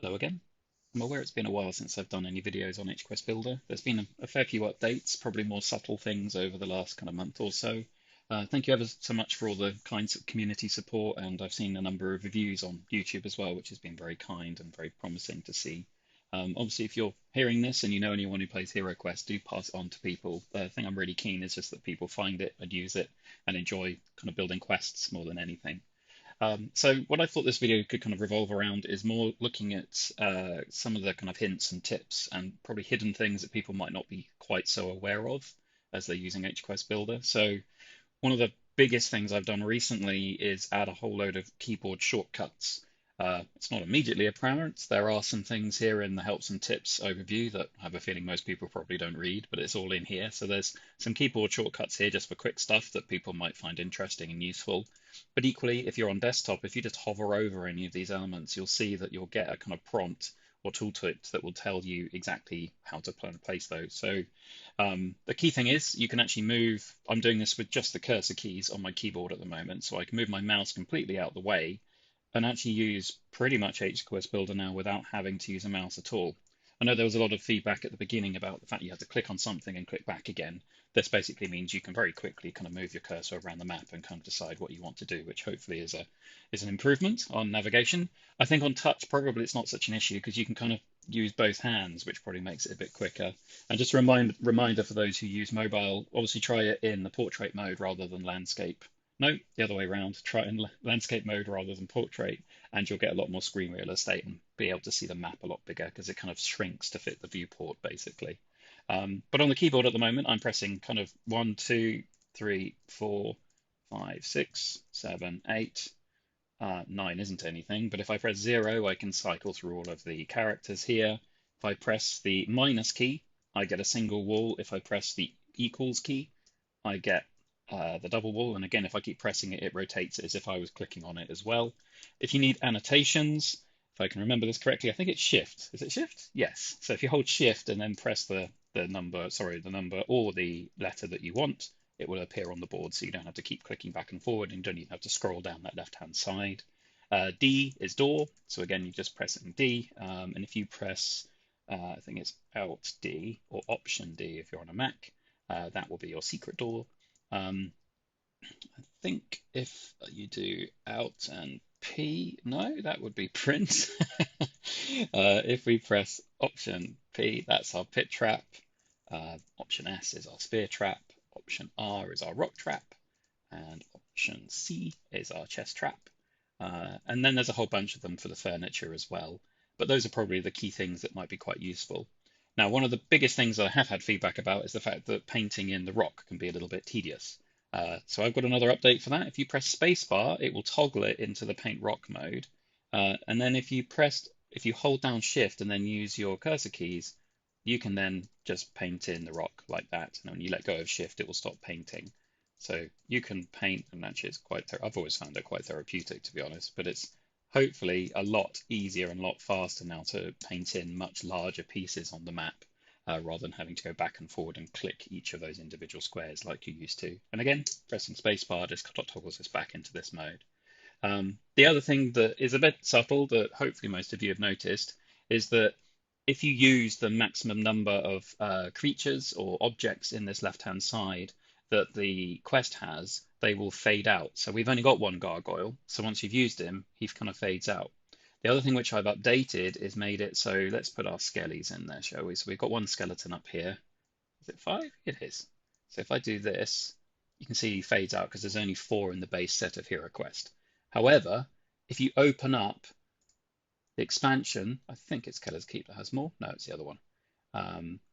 Hello again. I'm aware it's been a while since I've done any videos on hQuestBuilder. There's been a fair few updates, probably more subtle things over the last kind of month or so. Thank you ever so much for all the kinds of community support, and I've seen a number of reviews on YouTube as well, which has been very kind and very promising to see. Obviously, if you're hearing this and you know anyone who plays HeroQuest, do pass it on to people. The thing I'm really keen is just that people find it and use it and enjoy kind of building quests more than anything. So what I thought this video could kind of revolve around is more looking at some of the kind of hints and tips and probably hidden things that people might not be quite so aware of as they're using hQuestBuilder. So one of the biggest things I've done recently is add a whole load of keyboard shortcuts. It's not immediately apparent. There are some things here in the helps and tips overview that I have a feeling most people probably don't read, but it's all in here. So there's some keyboard shortcuts here just for quick stuff that people might find interesting and useful. But equally, if you're on desktop, if you just hover over any of these elements, you'll see that you'll get a kind of prompt or tooltip that will tell you exactly how to place those. So the key thing is you can actually move. I'm doing this with just the cursor keys on my keyboard at the moment, so I can move my mouse completely out of the way and actually use pretty much hQuestBuilder now without having to use a mouse at all. I know there was a lot of feedback at the beginning about the fact you had to click on something and click back again. This basically means you can very quickly kind of move your cursor around the map and kind of decide what you want to do, which hopefully is an improvement on navigation. I think on touch probably it's not such an issue because you can kind of use both hands, which probably makes it a bit quicker. And just a reminder for those who use mobile, obviously try it in the portrait mode rather than landscape. No, the other way around. Try it in landscape mode rather than portrait, and you'll get a lot more screen real estate and be able to see the map a lot bigger because it kind of shrinks to fit the viewport, basically. But on the keyboard at the moment, I'm pressing kind of 1, 2, 3, 4, 5, 6, 7, 8. 9 isn't anything, but if I press 0, I can cycle through all of the characters here. If I press the minus key, I get a single wall. If I press the equals key, I get the double wall. And again, if I keep pressing it, it rotates it as if I was clicking on it as well. If you need annotations, if I can remember this correctly, I think it's Shift. Is it Shift? Yes. So if you hold Shift and then press the number or the letter that you want, it will appear on the board, so you don't have to keep clicking back and forward, and you don't even have to scroll down that left-hand side. D is door, so again, you just press it in D, and if you press, I think it's Alt D or Option D if you're on a Mac, that will be your secret door. I think if you do Alt and P, no, that would be print. If we press Option P, that's our pit trap. Option S is our spear trap. Option R is our rock trap. And Option C is our chest trap. And then there's a whole bunch of them for the furniture as well. But those are probably the key things that might be quite useful. Now, one of the biggest things that I have had feedback about is the fact that painting in the rock can be a little bit tedious. So I've got another update for that. If you press spacebar, it will toggle it into the paint rock mode. And then if you hold down Shift and then use your cursor keys, you can then just paint in the rock like that. And when you let go of Shift, it will stop painting. So you can paint, and actually it's I've always found it quite therapeutic, to be honest, but it's hopefully a lot easier and a lot faster now to paint in much larger pieces on the map rather than having to go back and forward and click each of those individual squares like you used to. And again, pressing spacebar just toggles us back into this mode. The other thing that is a bit subtle that hopefully most of you have noticed is that if you use the maximum number of creatures or objects in this left-hand side that the quest has, they will fade out. So we've only got one gargoyle, so once you've used him, he kind of fades out. The other thing which I've updated is made it so let's put our skellies in there, shall we? So we've got one skeleton up here. Is it 5? It is. So if I do this, you can see he fades out because there's only 4 in the base set of HeroQuest. However, if you open up the expansion, I think it's Keller's Keep that has more. No, it's the other one.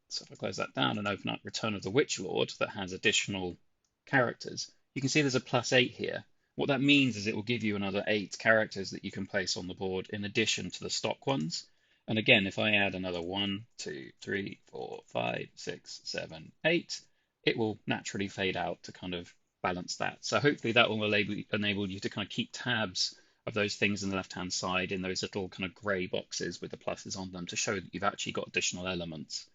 So if I close that down and open up Return of the Witch Lord that has additional characters, you can see there's a +8 here. What that means is it will give you another 8 characters that you can place on the board in addition to the stock ones. And again, if I add another 1, 2, 3, 4, 5, 6, 7, 8, it will naturally fade out to kind of balance that. So hopefully that will enable you to kind of keep tabs of those things in the left-hand side in those little kind of grey boxes with the pluses on them to show that you've actually got additional elements.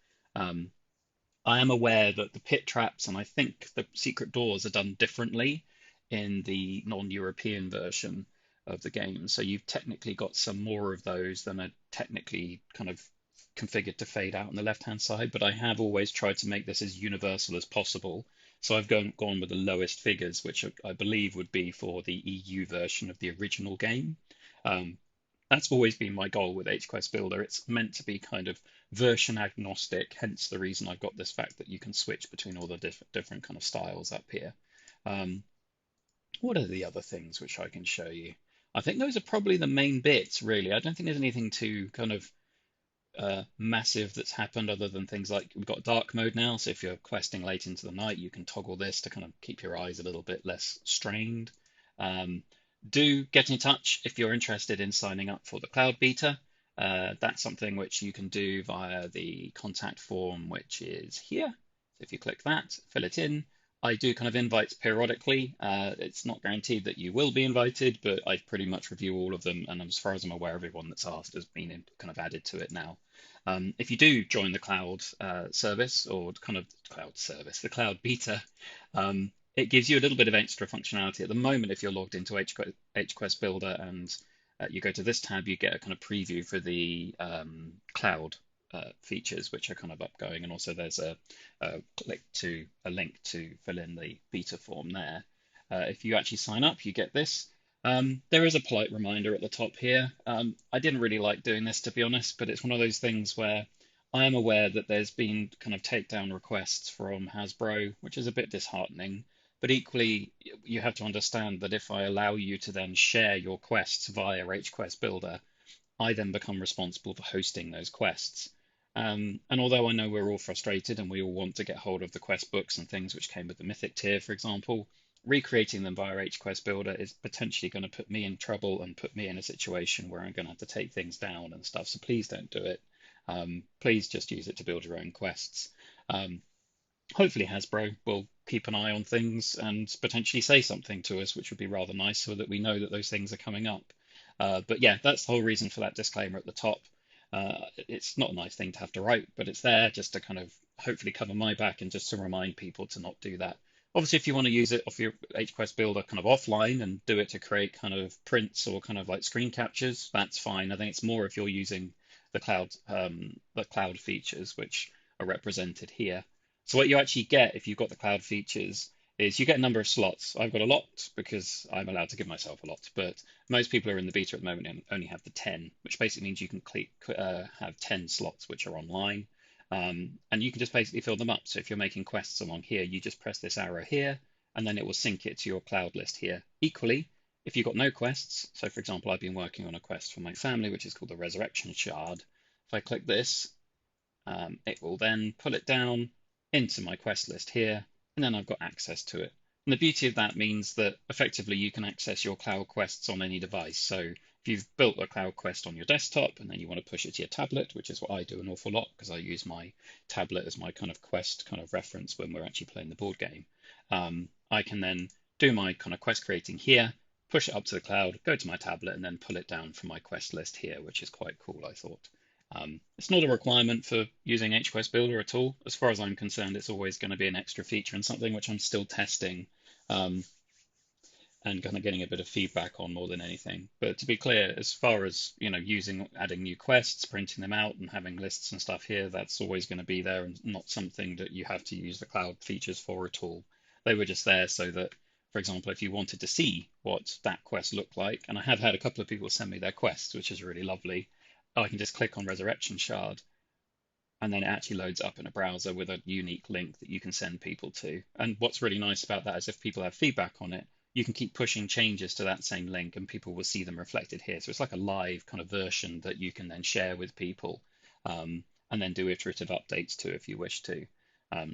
I am aware that the pit traps and I think the secret doors are done differently in the non-European version. of the game. So you've technically got some more of those than are technically kind of configured to fade out on the left-hand side, but I have always tried to make this as universal as possible. So I've gone with the lowest figures, which I believe would be for the EU version of the original game. Um, that's always been my goal with hQuestBuilder. It's meant to be kind of version agnostic, hence the reason I've got this fact that you can switch between all the different kind of styles up here. Um, what are the other things which I can show you? I think those are probably the main bits, really. I don't think there's anything too kind of massive that's happened other than things like we've got dark mode now. So if you're questing late into the night, you can toggle this to kind of keep your eyes a little bit less strained. Um, do get in touch if you're interested in signing up for the cloud beta. That's something which you can do via the contact form, which is here. So if you click that, fill it in. I do kind of invites periodically. It's not guaranteed that you will be invited, but I pretty much review all of them. And as far as I'm aware, everyone that's asked has been kind of added to it now. If you do join the cloud service or kind of cloud service, the cloud beta, it gives you a little bit of extra functionality. At the moment, if you're logged into hQuestBuilder and you go to this tab, you get a kind of preview for the cloud features, which are kind of upgoing. And also there's a link to fill in the beta form there. If you actually sign up, you get this. There is a polite reminder at the top here. I didn't really like doing this, to be honest, but it's one of those things where I am aware that there's been kind of takedown requests from Hasbro, which is a bit disheartening. But equally, you have to understand that if I allow you to then share your quests via hQuestBuilder, I then become responsible for hosting those quests. And although I know we're all frustrated and we all want to get hold of the quest books and things which came with the Mythic tier, for example, recreating them via hQuestBuilder is potentially going to put me in trouble and put me in a situation where I'm going to have to take things down and stuff. So please don't do it. Please just use it to build your own quests. Hopefully Hasbro will keep an eye on things and potentially say something to us, which would be rather nice so that we know that those things are coming up. But yeah, that's the whole reason for that disclaimer at the top. It's not a nice thing to have to write, but it's there just to kind of hopefully cover my back and just to remind people to not do that. Obviously, if you want to use it off your hQuestBuilder kind of offline and do it to create kind of prints or kind of like screen captures, that's fine. I think it's more if you're using the cloud features, which are represented here. So what you actually get if you've got the cloud features is you get a number of slots. I've got a lot because I'm allowed to give myself a lot, but most people who are in the beta at the moment and only have the 10, which basically means you can have 10 slots which are online. And you can just basically fill them up. So if you're making quests along here, you just press this arrow here, and then it will sync it to your cloud list here. Equally, if you've got no quests, so for example, I've been working on a quest for my family, which is called the Resurrection Shard. If I click this, it will then pull it down into my quest list here, and then I've got access to it. And the beauty of that means that effectively you can access your cloud quests on any device. So if you've built a cloud quest on your desktop and then you want to push it to your tablet, which is what I do an awful lot because I use my tablet as my kind of quest kind of reference when we're actually playing the board game, I can then do my kind of quest creating here, push it up to the cloud, go to my tablet, and then pull it down from my quest list here, which is quite cool, I thought. It's not a requirement for using hQuestBuilder at all. As far as I'm concerned, it's always going to be an extra feature and something which I'm still testing and kind of getting a bit of feedback on more than anything. But to be clear, as far as adding new quests, printing them out, and having lists and stuff here, that's always going to be there and not something that you have to use the cloud features for at all. They were just there so that, for example, if you wanted to see what that quest looked like, and I have had a couple of people send me their quests, which is really lovely. I can just click on Resurrection Shard, and then it actually loads up in a browser with a unique link that you can send people to. And what's really nice about that is if people have feedback on it, you can keep pushing changes to that same link and people will see them reflected here. So it's like a live kind of version that you can then share with people and then do iterative updates to if you wish to.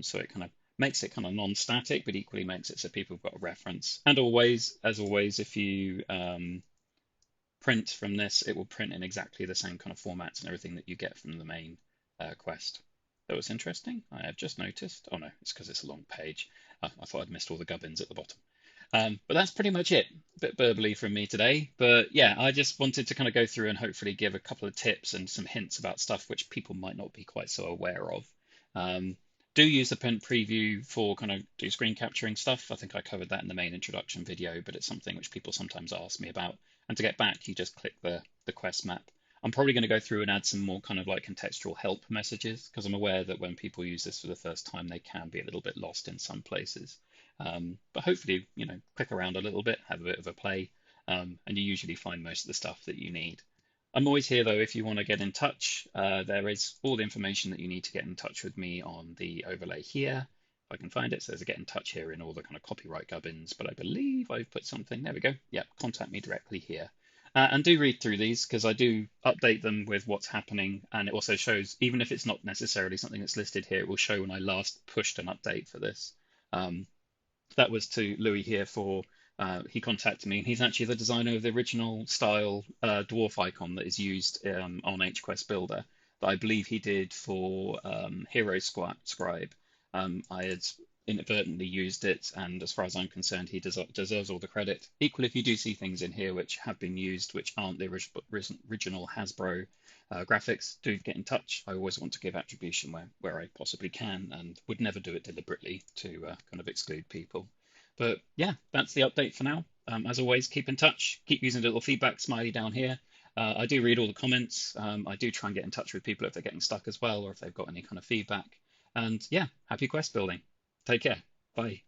So it kind of makes it kind of non-static, but equally makes it so people have got a reference. And always, as always, if you print from this, it will print in exactly the same kind of formats and everything that you get from the main quest. That was interesting. I have just noticed. Oh no, it's because it's a long page. I thought I'd missed all the gubbins at the bottom. But that's pretty much it. A bit burbly from me today. But yeah, I just wanted to kind of go through and hopefully give a couple of tips and some hints about stuff which people might not be quite so aware of. Do use the print preview for kind of do screen capturing stuff. I think I covered that in the main introduction video, but it's something which people sometimes ask me about. And to get back, you just click the quest map. I'm probably going to go through and add some more kind of like contextual help messages because I'm aware that when people use this for the first time, they can be a little bit lost in some places. But hopefully, click around a little bit, have a bit of a play, and you usually find most of the stuff that you need. I'm always here though if you want to get in touch. There is all the information that you need to get in touch with me on the overlay here. If I can find it, so there's a get in touch here in all the kind of copyright gubbins, but I believe I've put something. There we go. Yep, contact me directly here. And do read through these because I do update them with what's happening. And it also shows, even if it's not necessarily something that's listed here, it will show when I last pushed an update for this. Um, that was to Louis here for, he contacted me and he's actually the designer of the original style dwarf icon that is used on hQuestBuilder that I believe he did for Hero Scribe. I had inadvertently used it, and as far as I'm concerned, he deserves all the credit. Equally, if you do see things in here which have been used, which aren't the original Hasbro graphics, do get in touch. I always want to give attribution where I possibly can, and would never do it deliberately to kind of exclude people. But yeah, that's the update for now. As always, keep in touch. Keep using the little feedback smiley down here. I do read all the comments. I do try and get in touch with people if they're getting stuck as well, or if they've got any kind of feedback. And yeah, happy quest building. Take care. Bye.